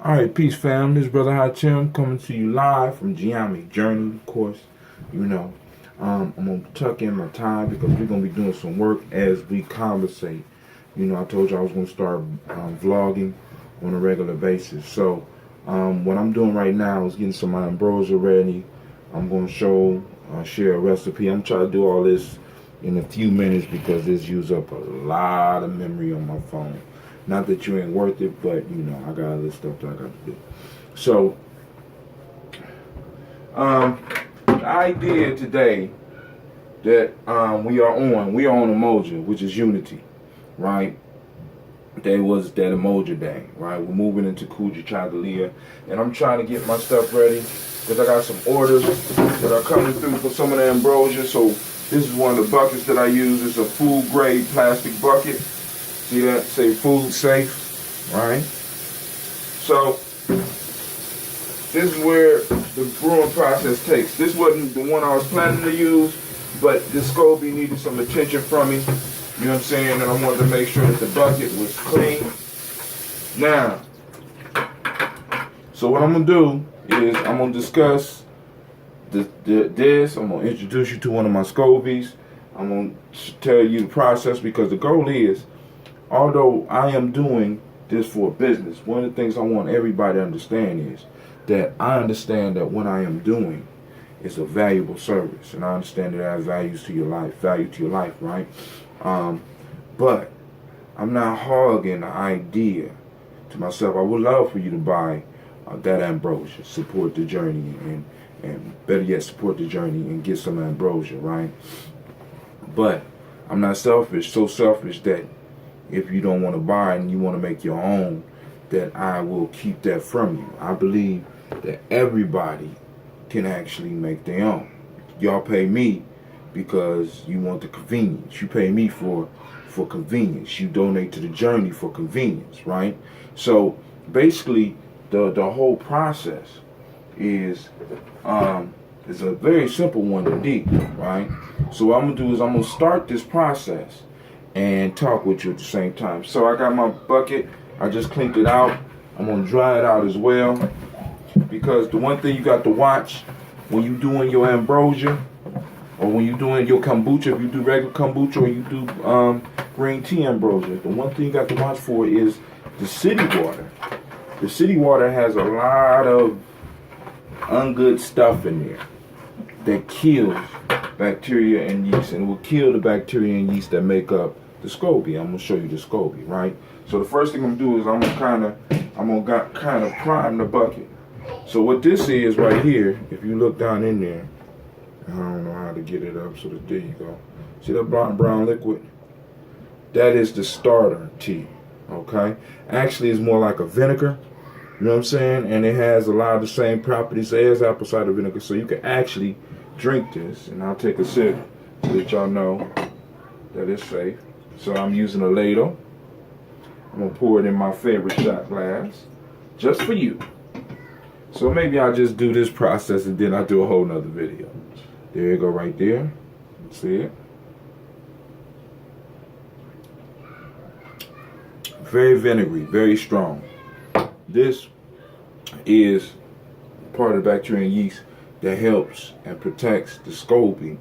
Alright, peace fam. This is Brother Hachim coming to you live from gye-nyame Journey, of course. You know, I'm going to tuck in my time because we're going to be doing some work as we conversate. You know, I told you I was going to start vlogging on a regular basis. So, what I'm doing right now is getting some ambrosia ready. I'm going to share a recipe. I'm trying to do all this in a few minutes because this uses up a lot of memory on my phone. Not that you ain't worth it, but, you know, I got other stuff that I got to do. So, the idea today that we are on Emoja, which is unity, right? Today was that Emoja day, right? We're moving into Kuja Chagalia, and I'm trying to get my stuff ready because I got some orders that are coming through for some of the ambrosia. So, this is one of the buckets that I use. It's a food-grade plastic bucket. See that? Say food safe, right? So, this is where the brewing process takes. This wasn't the one I was planning to use, but this SCOBY needed some attention from me. You know what I'm saying? And I wanted to make sure that the bucket was clean. Now, so what I'm going to do is I'm going to discuss this. I'm going to introduce you to one of my SCOBYs. I'm going to tell you the process because the goal is, although I am doing this for a business, one of the things I want everybody to understand is that I understand that what I am doing is a valuable service, and I understand that it has value to your life, right? But I'm not hogging the idea to myself. I would love for you to buy that ambrosia, support the journey, and better yet, support the journey and get some ambrosia, right? But I'm not selfish, so selfish that if you don't want to buy it and you want to make your own, that I will keep that from you. I believe that everybody can actually make their own. Y'all pay me because you want the convenience. You pay me for convenience. You donate to the journey for convenience, right? So basically, the whole process is a very simple one indeed, right? So what I'm gonna do is I'm gonna start this process and talk with you at the same time. So I got my bucket. I just cleaned it out. I'm going to dry it out as well. Because the one thing you got to watch when you doing your ambrosia or when you doing your kombucha, if you do regular kombucha or you do green tea ambrosia, the one thing you got to watch for is the city water. The city water has a lot of ungood stuff in there that kills bacteria and yeast, and it will kill the bacteria and yeast that make up the SCOBY. I'm gonna show you the SCOBY, right? So the first thing I'm gonna do is I'm gonna kind of prime the bucket. So what this is right here, if you look down in there, I don't know how to get it up, so there you go. See that brown liquid? That is the starter tea, okay? Actually, it's more like a vinegar. You know what I'm saying? And it has a lot of the same properties as apple cider vinegar, so you can actually drink this. And I'll take a sip so that y'all know that it's safe. So I'm using a ladle. I'm going to pour it in my favorite shot glass just for you. So maybe I'll just do this process and then I'll do a whole nother video. There you go right there. See it? Very vinegary, very strong. This is part of the bacteria and yeast that helps and protects the SCOBY,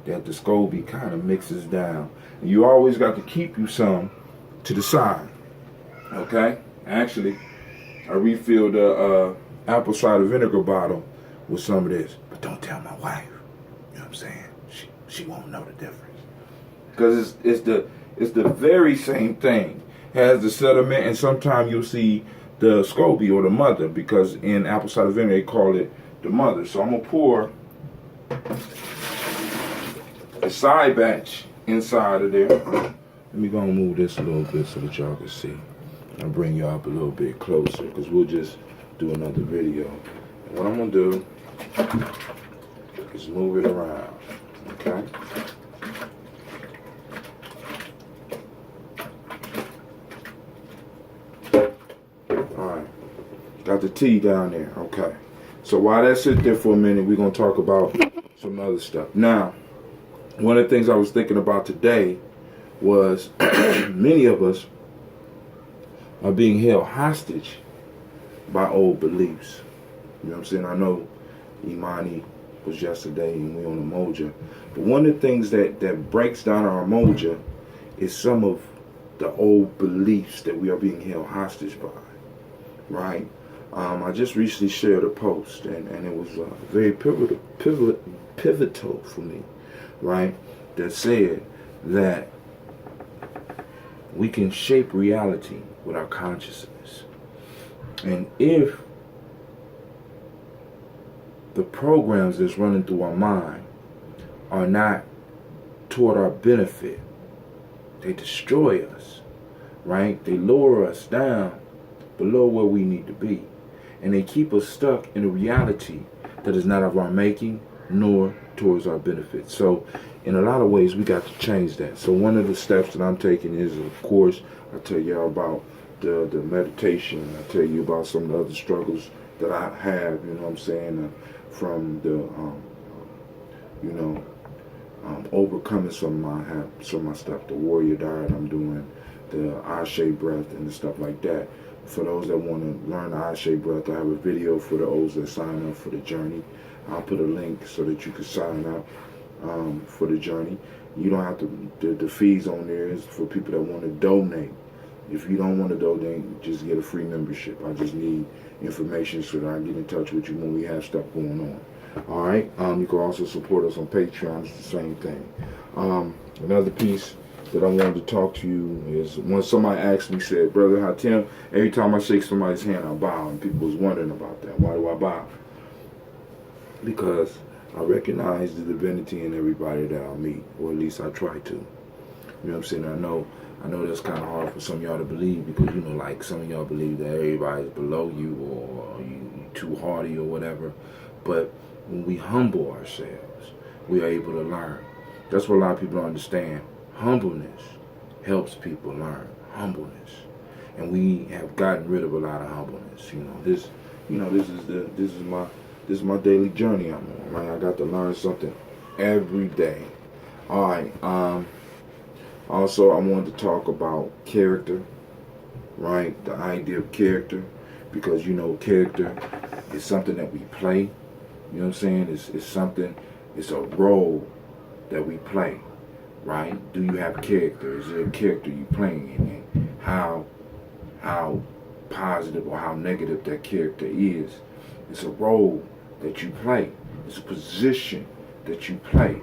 that the SCOBY kind of mixes down. And you always got to keep you some to the side, okay? Actually, I refilled the apple cider vinegar bottle with some of this, but don't tell my wife. You know what I'm saying? She won't know the difference because it's the very same thing. It has the sediment, and sometimes you'll see the SCOBY or the mother, because in apple cider vinegar they call it the mother. So I'm gonna pour a side batch inside of there. Let me go and move this a little bit so that y'all can see. I'll bring y'all up a little bit closer because we'll just do another video. And what I'm gonna do is move it around, okay? Got the tea down there, okay. So while that sits there for a minute, we're gonna talk about some other stuff. Now, one of the things I was thinking about today was many of us are being held hostage by old beliefs. You know what I'm saying? I know Imani was yesterday and we on the moja. But one of the things that breaks down our moja is some of the old beliefs that we are being held hostage by, right? I just recently shared a post, and it was very pivotal for me, right? That said that we can shape reality with our consciousness. And if the programs that's running through our mind are not toward our benefit, they destroy us, right? They lower us down below where we need to be. And they keep us stuck in a reality that is not of our making nor towards our benefit. So in a lot of ways, we got to change that. So one of the steps that I'm taking is, of course, I tell y'all about the meditation. I tell you about some of the other struggles that I have, you know what I'm saying, from the, overcoming some of my stuff, the warrior diet I'm doing, the Ashe breath and the stuff like that. For those that want to learn the Ashe breath, I have a video for those that sign up for the journey. I'll put a link so that you can sign up for the journey. You don't have to, the fees on there is for people that want to donate. If you don't want to donate, just get a free membership. I just need information so that I get in touch with you when we have stuff going on. All right. You can also support us on Patreon. It's the same thing. Another piece that I wanted to talk to you is when somebody asked me, said, Brother Hatem, every time I shake somebody's hand, I bow. And people was wondering about that. Why do I bow? Because I recognize the divinity in everybody that I meet, or at least I try to. You know what I'm saying? I know that's kind of hard for some of y'all to believe because, like some of y'all believe that everybody's below you or you too hardy or whatever. But when we humble ourselves, we are able to learn. That's what a lot of people don't understand. Humbleness helps people learn. Humbleness. And we have gotten rid of a lot of humbleness. This is my daily journey I'm on, right? I got to learn something every day. All right. Also, I wanted to talk about character, right? The idea of character, because character is something that we play. You know what I'm saying? It's something. It's a role that we play, right? Do you have character? Is there a character you playing in? How positive or how negative that character is? It's a role that you play. It's a position that you play,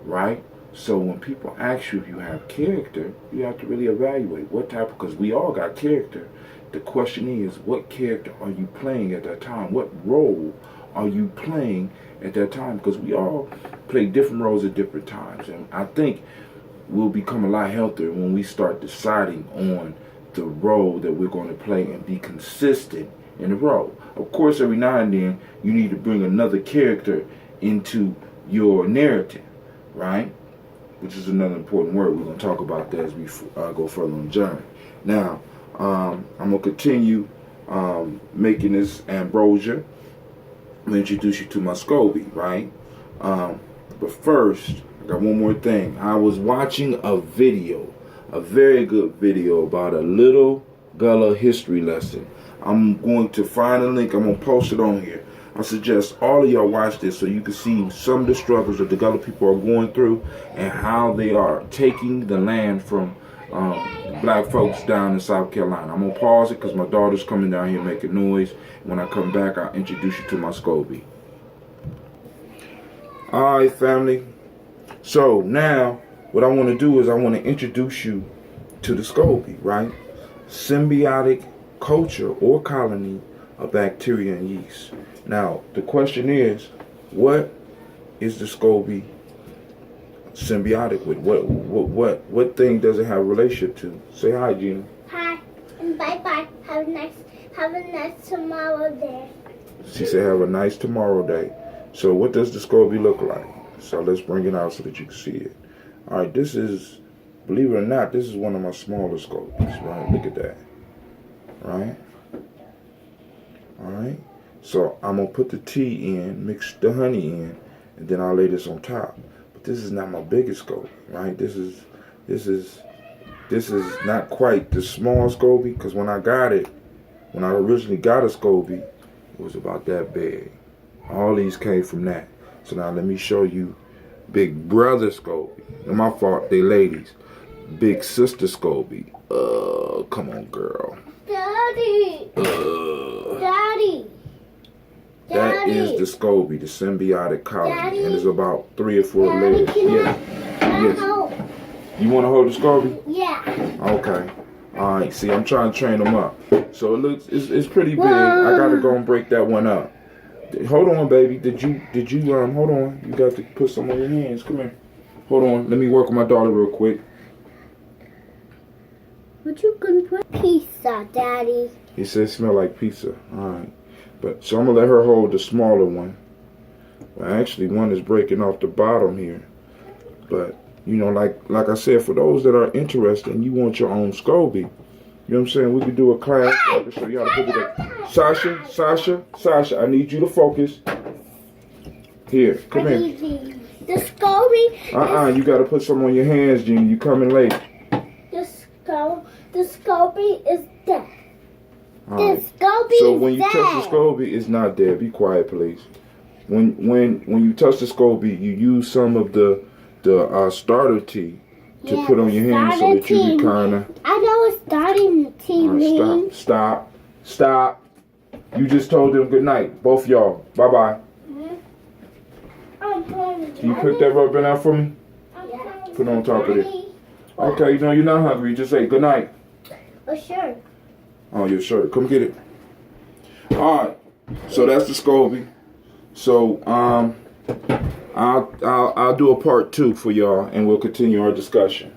right? So when people ask you if you have character, you have to really evaluate what type, because we all got character. The question is, what character are you playing at that time? What role are you playing at that time? Because we all play different roles at different times. And I think we'll become a lot healthier when we start deciding on the role that we're going to play and be consistent in the role. Of course, every now and then, you need to bring another character into your narrative, right? Which is another important word. We're going to talk about that as we go further on the journey. Now, I'm going to continue making this ambrosia. I'm going to introduce you to my SCOBY, right? But first, I got one more thing. I was watching a video, a very good video about a little Gullah history lesson. I'm going to find a link. I'm going to post it on here. I suggest all of y'all watch this so you can see some of the struggles that the Gullah people are going through and how they are taking the land from black folks down in South Carolina. I'm going to pause it because my daughter's coming down here making noise. When I come back, I'll introduce you to my SCOBY. All right, family. So now what I want to do is I want to introduce you to the SCOBY, right? Symbiotic culture or colony of bacteria and yeast. Now, the question is, what is the SCOBY symbiotic with? What thing does it have a relationship to? Say hi, Gina. Hi, and bye-bye. Have a nice tomorrow day. She said have a nice tomorrow day. So what does the SCOBY look like? So let's bring it out so that you can see it. All right, this is, believe it or not, this is one of my smaller SCOBYs, right? Look at that. Right? All right. So I'm going to put the tea in, mix the honey in, and then I'll lay this on top. But this is not my biggest SCOBY, right? This is not quite the small SCOBY, because when I got it, When I originally got a SCOBY, it was about that big. All these came from that. So now let me show you big brother SCOBY. No, my fault, they ladies. Big sister SCOBY. Come on, girl. Daddy. Daddy. That is the SCOBY, the symbiotic colony. Daddy. And there's about 3 or 4 Daddy, layers. Yes. Help? You want to hold the SCOBY? Yeah. Okay. Alright, see, I'm trying to train them up. So it looks, it's pretty big. I gotta go and break that one up. Hold on, baby. Did you, hold on. You got to put some on your hands. Come here. Hold on. Let me work with my daughter real quick. What you gonna put? Pizza, Daddy. He said it smell like pizza. Alright. But, so I'm gonna let her hold the smaller one. Well, actually, one is breaking off the bottom here. But, you know, like I said, for those that are interested and you want your own SCOBY, you know what I'm saying? We could do a class. I can show you how to put it up. Sasha, I need you to focus. Here, come here. The SCOBY. You got to put some on your hands, Gene. You coming late. The SCOBY is dead. Right. The SCOBY so is when you dead. touch the SCOBY, it's not dead. Be quiet, please. When you touch the SCOBY, you use some of the starter tea to put on your hands so that you can kind of. I know what starting tea means. Stop. You just told them good night, both y'all. Bye bye. Can you put that rubber band out for me? Put it on top of it. Okay, you know you're not hungry. You just say good night. Oh, sure. Oh, your shirt. Come get it. All right. So that's the SCOBY. So I'll do a part 2 for y'all, and we'll continue our discussion.